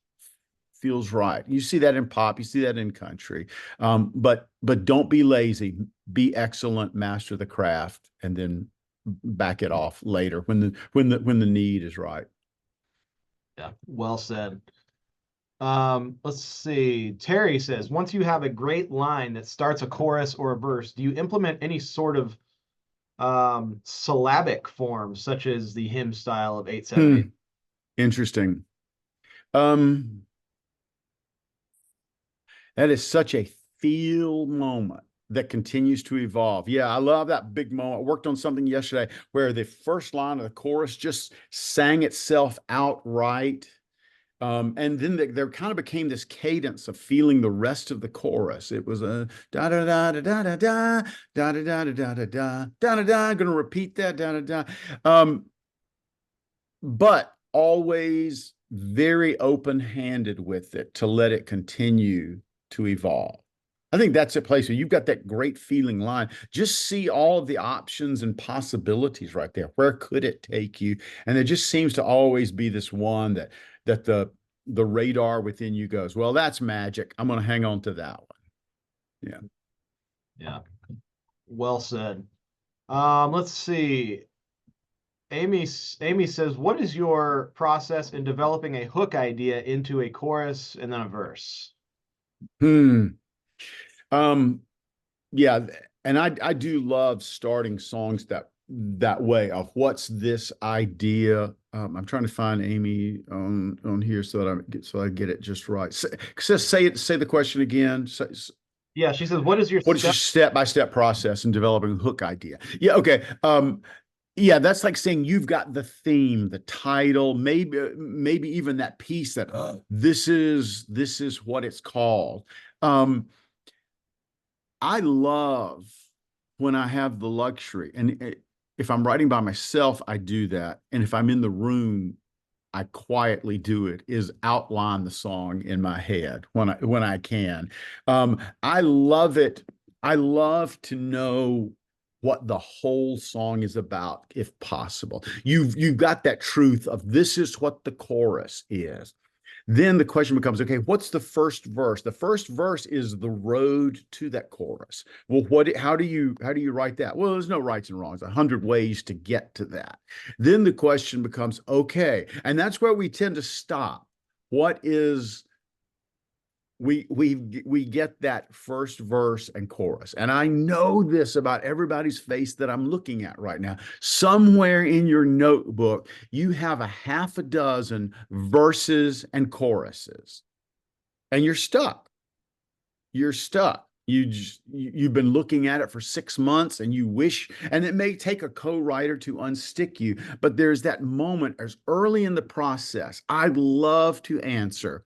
right. You see that in pop, you see that in country. But don't be lazy. Be excellent, master the craft, and then back it off later when the need is right. Yeah, well said. Let's see. Terry says, once you have a great line that starts a chorus or a verse, do you implement any sort of syllabic forms, such as the hymn style of 878? Interesting. Um, that is such a feel moment that continues to evolve. Yeah, I love that big moment. I worked on something yesterday where the first line of the chorus just sang itself outright. And then there kind of became this cadence of feeling the rest of the chorus. It was a da da da da da da da da da da da da da da da da da. I'm gonna repeat that da da da. But always very open-handed with it to let it continue to evolve. I think that's a place where you've got that great feeling line. Just see all of the options and possibilities right there. Where could it take you? And there just seems to always be this one that the radar within you goes, well, that's magic. I'm going to hang on to that one. Yeah. Yeah, well said. Let's see. Amy says, what is your process in developing a hook idea into a chorus and then a verse? Hmm. Um, yeah, and I do love starting songs that way of what's this idea. I'm trying to find Amy on here so I get it just right. Say the question again. Yeah, she says, what is your What is your step? step-by-step process in developing a hook idea? Yeah, okay. Yeah, that's like saying you've got the theme, the title, maybe even that piece that this is what it's called. Um, I love when I have the luxury, and if I'm writing by myself, I do that, and if I'm in the room, I quietly do it, is outline the song in my head when I can. I love it. I love to know what the whole song is about, if possible. You've got that truth of this is what the chorus is. Then the question becomes, okay, what's the first verse? The first verse is the road to that chorus. Well, how do you write that? Well, there's no rights and wrongs, 100 ways to get to that. Then the question becomes, okay, and that's where we tend to stop. What is we get that first verse and chorus, and I know this about everybody's face that I'm looking at right now. Somewhere in your notebook you have a half a dozen verses and choruses, and you're stuck. You've been looking at it for 6 months, and you wish, and it may take a co-writer to unstick you, but there's that moment as early in the process. I'd love to answer,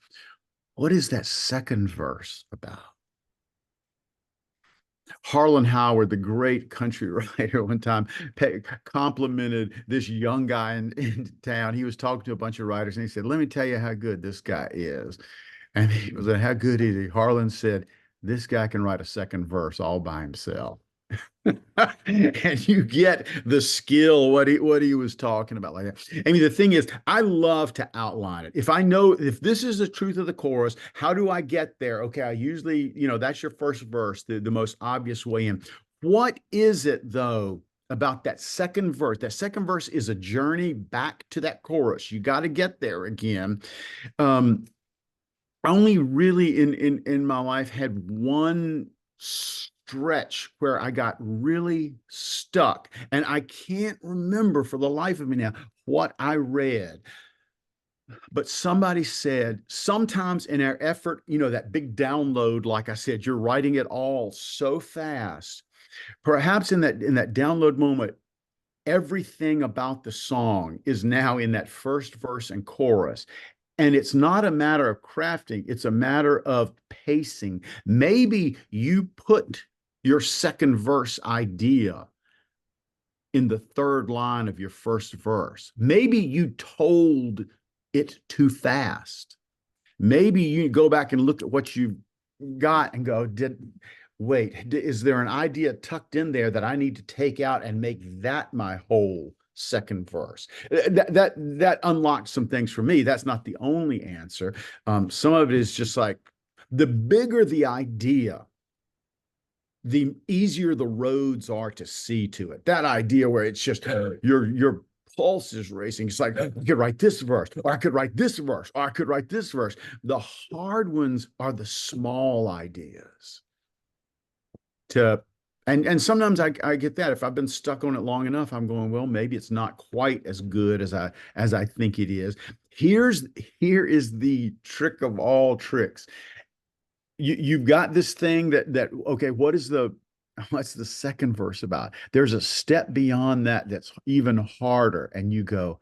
what is that second verse about? Harlan Howard, the great country writer, one time complimented this young guy in town. He was talking to a bunch of writers, and he said, let me tell you how good this guy is. And he was like, how good is he? Harlan said, this guy can write a second verse all by himself. And you get the skill, what he was talking about like that. I mean, the thing is, I love to outline it. If I know if this is the truth of the chorus, how do I get there? Okay, I usually, that's your first verse, the most obvious way in. What is it though about that second verse? That second verse is a journey back to that chorus. You got to get there again. I only really in my life had one stretch where I got really stuck, and I can't remember for the life of me now what I read. But somebody said sometimes in our effort, that big download, like I said, you're writing it all so fast. Perhaps in that download moment, everything about the song is now in that first verse and chorus. And it's not a matter of crafting, it's a matter of pacing. Maybe you put your second verse idea in the third line of your first verse. Maybe you told it too fast. Maybe you go back and look at what you got and go, is there an idea tucked in there that I need to take out and make that my whole second verse? That unlocks some things for me. That's not the only answer. Some of it is just like, the bigger the idea, the easier the roads are to see to it. That idea where it's just your pulse is racing. It's like, I could write this verse, or I could write this verse, or I could write this verse. The hard ones are the small ideas. And sometimes I get that. If I've been stuck on it long enough, I'm going, well, maybe it's not quite as good as I think it is. Here is the trick of all tricks. You've got this thing that okay, what's the second verse about? There's a step beyond that that's even harder, and you go,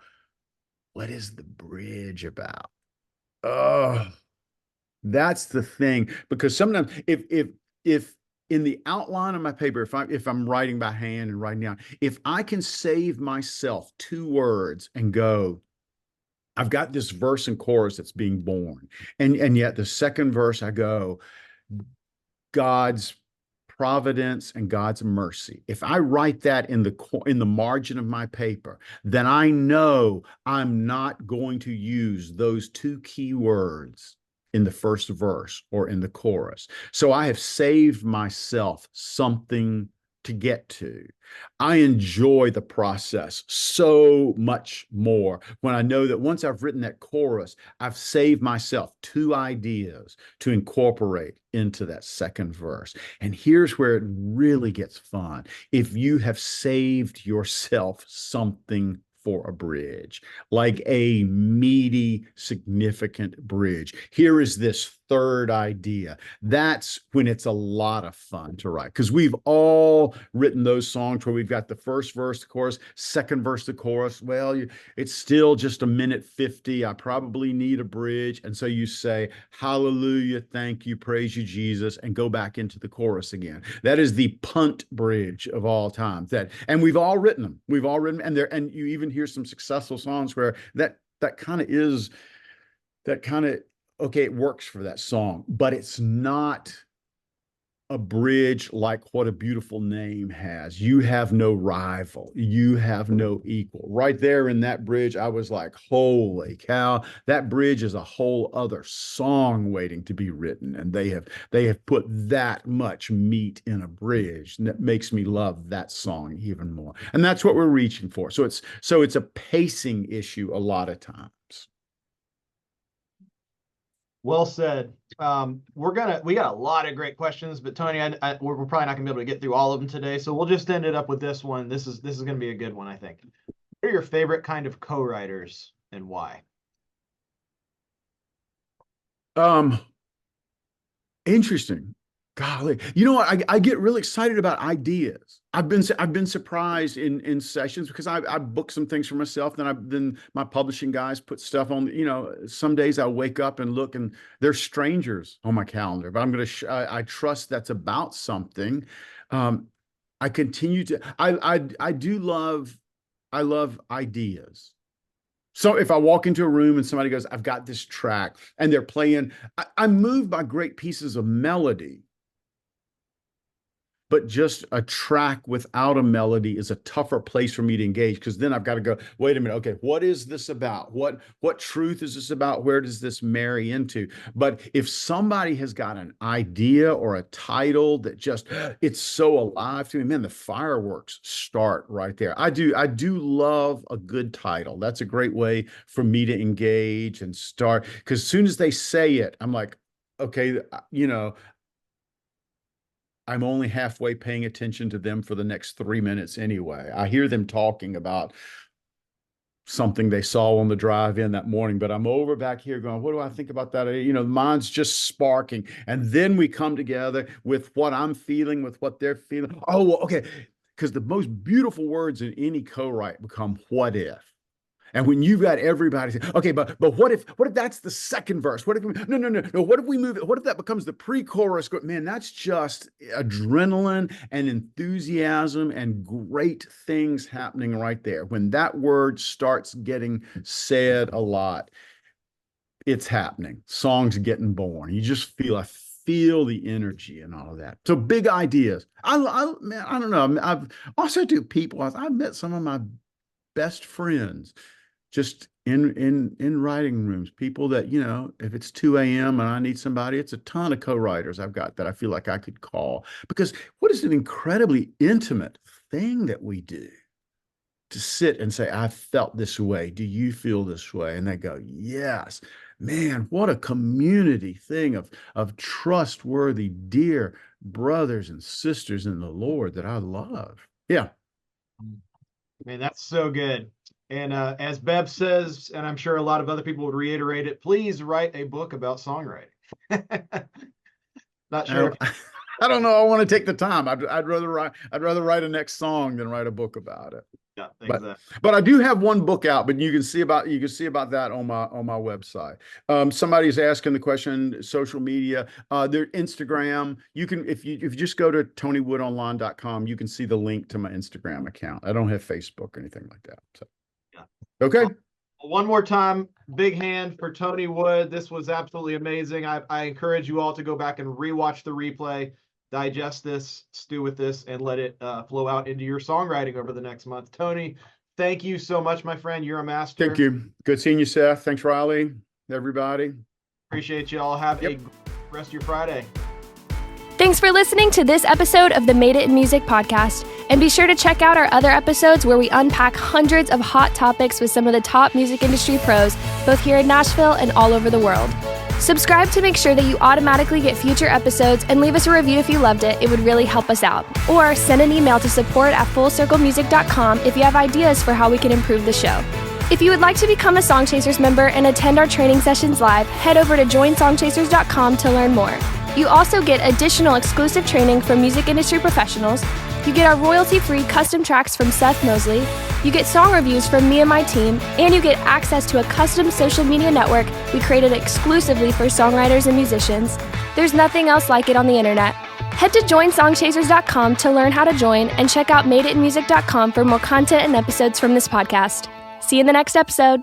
what is the bridge about? Oh, that's the thing. Because sometimes if in the outline of my paper, if I'm writing by hand and writing down, if I can save myself 2 words and go, I've got this verse and chorus that's being born, and yet the second verse I go, God's providence and God's mercy. If I write that in the margin of my paper, then I know I'm not going to use those 2 key words in the first verse or in the chorus. So I have saved myself something to get to. I enjoy the process so much more when I know that once I've written that chorus, I've saved myself 2 ideas to incorporate into that second verse. And here's where it really gets fun. If you have saved yourself something for a bridge, like a meaty, significant bridge. Here is this third idea. That's when it's a lot of fun to write, because we've all written those songs where we've got the first verse, the chorus, second verse, the chorus. Well, it's still just 1:50. I probably need a bridge. And so you say, hallelujah, thank you, praise you, Jesus, and go back into the chorus again. That is the punt bridge of all time. And we've all written them. We've all written, and you even hear some successful songs where that kind of okay, it works for that song, but it's not a bridge like What a Beautiful Name has. You have no rival. You have no equal. Right there in that bridge, I was like, holy cow, that bridge is a whole other song waiting to be written. And they have put that much meat in a bridge. And that makes me love that song even more. And that's what we're reaching for. So it's a pacing issue a lot of times. Well said. We got a lot of great questions, but Tony, we're probably not gonna be able to get through all of them today, so we'll just end it up with this one. This is gonna be a good one, I think. What are your favorite kind of co-writers and why? Interesting. Golly, you know what? I get really excited about ideas. I've been surprised in sessions because I book some things for myself. Then my publishing guys put stuff on. You know, some days I wake up and look and there's strangers on my calendar, but I trust that's about something. I continue to I love ideas. So if I walk into a room and somebody goes, I've got this track, and they're playing, I'm moved by great pieces of melody. But just a track without a melody is a tougher place for me to engage, because then I've got to go, wait a minute, okay, what is this about? What truth is this about? Where does this marry into? But if somebody has got an idea or a title that just, it's so alive to me, man, the fireworks start right there. I do love a good title. That's a great way for me to engage and start, because as soon as they say it, I'm like, okay, you know, I'm only halfway paying attention to them for the next 3 minutes anyway. I hear them talking about something they saw on the drive in that morning, but I'm over back here going, what do I think about that? You know, mine's just sparking. And then we come together with what I'm feeling, with what they're feeling. Oh, well, okay. because the most beautiful words in any co-write become what if. And when you've got everybody saying, okay, but what if that's the second verse? What if no, what if we move it? What if that becomes the pre-chorus? Man, that's just adrenaline and enthusiasm and great things happening right there. When that word starts getting said a lot, it's happening. Songs getting born. You just I feel the energy and all of that. So big ideas. Man, I don't know. I've also do people. I've met some of my best friends just in writing rooms, people that, you know, if it's 2 a.m. and I need somebody, it's a ton of co-writers I've got that I feel like I could call, because what is an incredibly intimate thing that we do to sit and say, I felt this way. Do you feel this way? And they go, yes. Man, what a community thing of trustworthy, dear brothers and sisters in the Lord that I love. Yeah. Man, that's so good. And as Bev says, and I'm sure a lot of other people would reiterate it, please write a book about songwriting. Not sure. I don't know. I want to take the time. I'd rather write a next song than write a book about it. Yeah, exactly. But I do have one book out, but you can see about that on my website. Somebody's asking the question, social media, their Instagram. You can, if you just go to tonywoodonline.com, you can see the link to my Instagram account. I don't have Facebook or anything like that. So yeah. Okay. One more time, big hand for Tony Wood. This was absolutely amazing. I encourage you all to go back and rewatch the replay, digest this, stew with this, and let it flow out into your songwriting over the next month. Tony, thank you so much, my friend. You're a master. Thank you. Good seeing you, Seth. Thanks, Riley. Everybody. Appreciate you all. Have a rest of your Friday. Thanks for listening to this episode of the Made It in Music podcast. And be sure to check out our other episodes where we unpack hundreds of hot topics with some of the top music industry pros, both here in Nashville and all over the world. Subscribe to make sure that you automatically get future episodes, and leave us a review if you loved it. It would really help us out. Or send an email to support@fullcirclemusic.com if you have ideas for how we can improve the show. If you would like to become a Songchasers member and attend our training sessions live, head over to joinsongchasers.com to learn more. You also get additional exclusive training from music industry professionals. You get our royalty-free custom tracks from Seth Mosley. You get song reviews from me and my team, and you get access to a custom social media network we created exclusively for songwriters and musicians. There's nothing else like it on the internet. Head to joinsongchasers.com to learn how to join, and check out madeitinmusic.com for more content and episodes from this podcast. See you in the next episode.